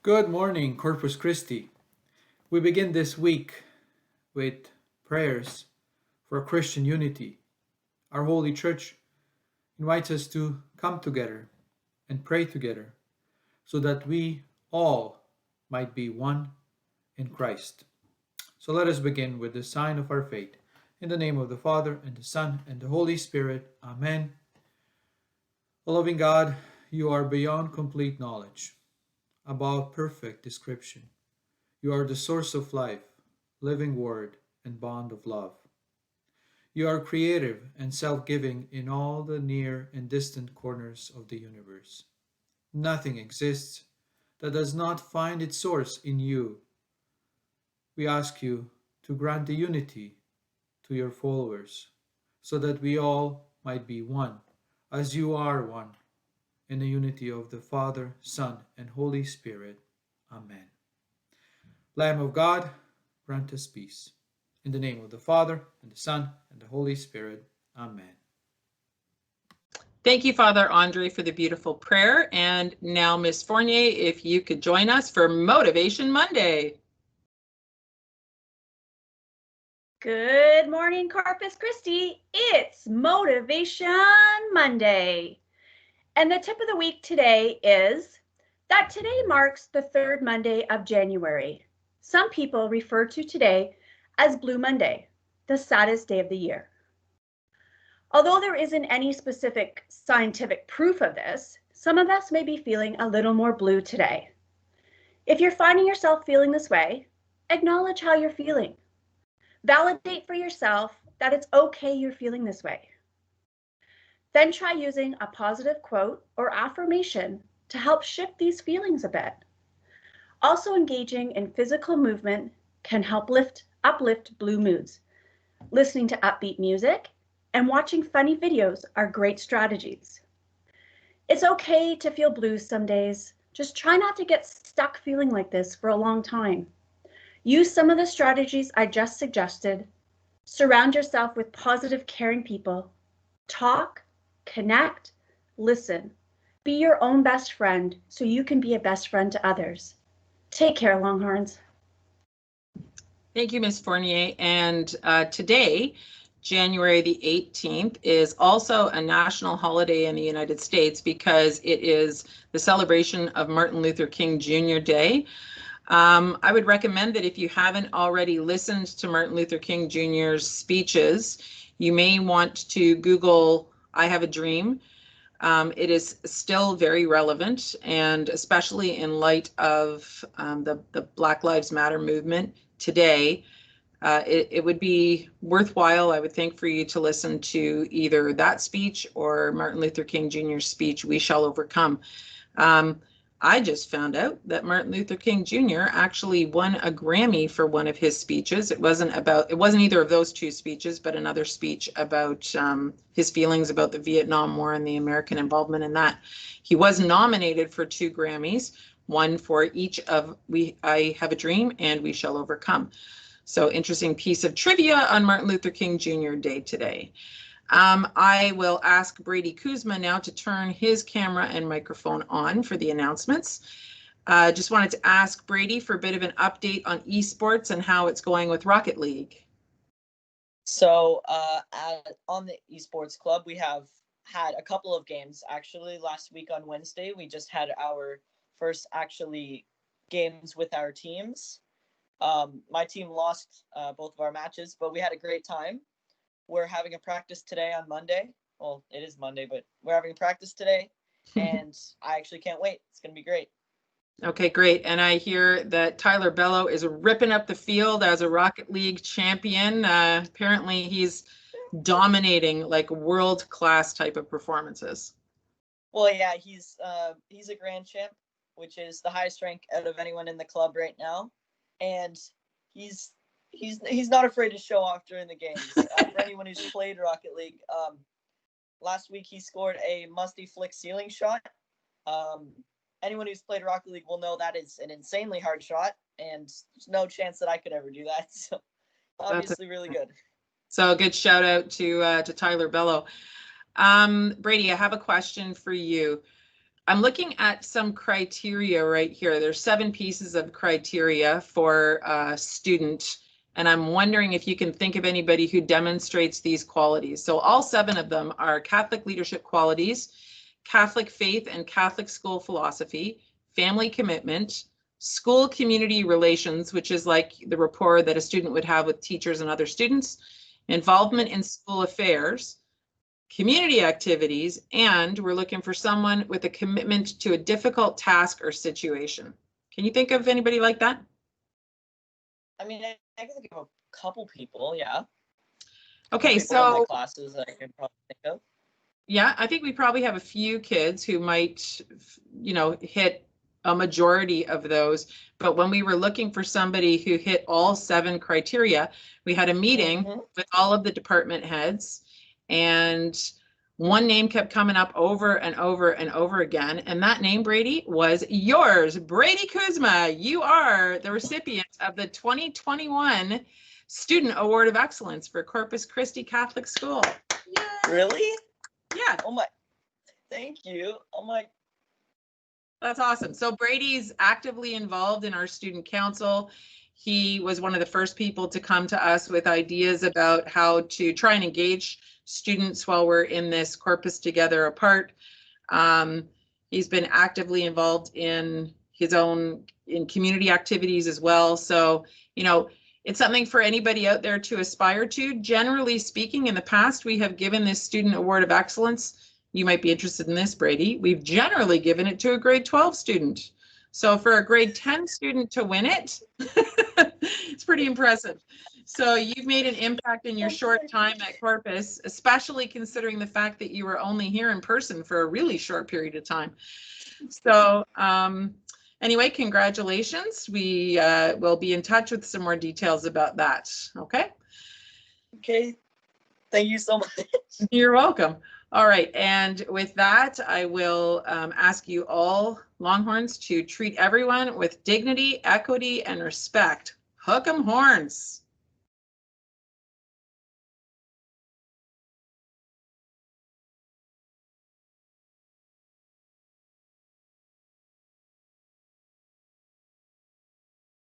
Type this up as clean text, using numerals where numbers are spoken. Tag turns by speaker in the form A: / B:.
A: Good morning, Corpus Christi. We begin this week with prayers for Christian unity. Our Holy Church invites us to come together and pray together so that we all might be one in Christ. So let us begin with the sign of our faith. In the name of the Father, and the Son, and the Holy Spirit. Amen. O loving God, you are beyond complete knowledge, above perfect description. You are the source of life, living word, and bond of love. You are creative and self giving in all the near and distant corners of the universe. Nothing exists that does not find its source in you. We ask you to grant the unity to your followers so that we all might be one, as you are one, in the unity of the Father, Son, and Holy Spirit. Amen. Lamb of God, grant us peace. In the name of the Father, and the Son, and the Holy Spirit. Amen.
B: Thank you, Father Andre, for the beautiful prayer. And now, Ms. Fournier, if you could join us for Motivation Monday.
C: Good morning, Corpus Christi. It's Motivation Monday. And the tip of the week today is that today marks the third Monday of January. Some people refer to today as Blue Monday, the saddest day of the year. Although there isn't any specific scientific proof of this, some of us may be feeling a little more blue today. If you're finding yourself feeling this way, acknowledge how you're feeling. Validate for yourself that it's okay you're feeling this way. Then try using a positive quote or affirmation to help shift these feelings a bit. Also, engaging in physical movement can help uplift blue moods. Listening to upbeat music and watching funny videos are great strategies. It's okay to feel blue some days. Just try not to get stuck feeling like this for a long time. Use some of the strategies I just suggested. Surround yourself with positive, caring people. Talk, connect, listen. Be your own best friend so you can be a best friend to others. Take care, Longhorns.
B: Thank you, Ms. Fournier. And today, January the 18th, is also a national holiday in the United States because it is the celebration of Martin Luther King Jr. Day. I would recommend that if you haven't already listened to Martin Luther King Jr.'s speeches, you may want to Google I Have a Dream. It is still very relevant, and especially in light of the Black Lives Matter movement today, it would be worthwhile, I would think, for you to listen to either that speech or Martin Luther King Jr.'s speech, We Shall Overcome. I just found out that Martin Luther King Jr. actually won a Grammy for one of his speeches. It wasn't either of those two speeches, but another speech about his feelings about the Vietnam War and the American involvement in that. He was nominated for 2 Grammys, one for each of I Have a Dream and We Shall Overcome. So interesting piece of trivia on Martin Luther King Jr. Day today. I will ask Brady Kuzma now to turn his camera and microphone on for the announcements. Just wanted to ask Brady for a bit of an update on esports and how it's going with Rocket League.
D: So on the esports club, we have had a couple of games. Actually, last week on Wednesday, we just had our first games with our teams. My team lost both of our matches, but we had a great time. We're having a practice today on Monday. Well, it is Monday, but we're having a practice today, and I actually can't wait. It's going to be great.
B: Okay, great. And I hear that Tyler Bello is ripping up the field as a Rocket League champion. Apparently he's dominating like world-class type of performances.
D: Well, yeah, he's a grand champ, which is the highest rank out of anyone in the club right now. And he's not afraid to show off during the games. For anyone who's played Rocket League, last week he scored a musty flick ceiling shot. Anyone who's played Rocket League will know that is an insanely hard shot, and there's no chance that I could ever do that. So obviously really good.
B: So a good shout out to Tyler Bello. Brady, I have a question for you. I'm looking at some criteria right here. There's 7 pieces of criteria for a student, and I'm wondering if you can think of anybody who demonstrates these qualities. So all 7 of them are Catholic leadership qualities, Catholic faith and Catholic school philosophy, family commitment, school community relations, which is like the rapport that a student would have with teachers and other students, involvement in school affairs, community activities, and we're looking for someone with a commitment to a difficult task or situation. Can you think of anybody like that?
D: I mean, I can think of a couple people, yeah.
B: Okay,
D: People in my
B: so
D: classes that I can probably think of.
B: yeah, I think we probably have a few kids who might, you know, hit a majority of those. But when we were looking for somebody who hit all 7 criteria, we had a meeting with all of the department heads, and one name kept coming up over and over and over again. And that name, Brady, was yours. Brady Kuzma, you are the recipient of the 2021 Student Award of Excellence for Corpus Christi Catholic School. Yay.
D: Really?
B: Yeah.
D: Oh my, thank you. Oh my.
B: That's awesome. So Brady's actively involved in our student council. He was one of the first people to come to us with ideas about how to try and engage students while we're in this Corpus Together Apart. He's been actively involved in his own community activities as well. So, you know, it's something for anybody out there to aspire to. Generally speaking, in the past, we have given this Student Award of Excellence. You might be interested in this, Brady. We've generally given it to a grade 12 student. So for a grade 10 student to win it, it's pretty impressive. So you've made an impact in your short time at Corpus, especially considering the fact that you were only here in person for a really short period of time. So anyway, congratulations. We will be in touch with some more details about that. Okay.
D: Okay. Thank you so much.
B: You're welcome. All right, and with that, I will ask you all Longhorns to treat everyone with dignity, equity, and respect. Hook 'em horns.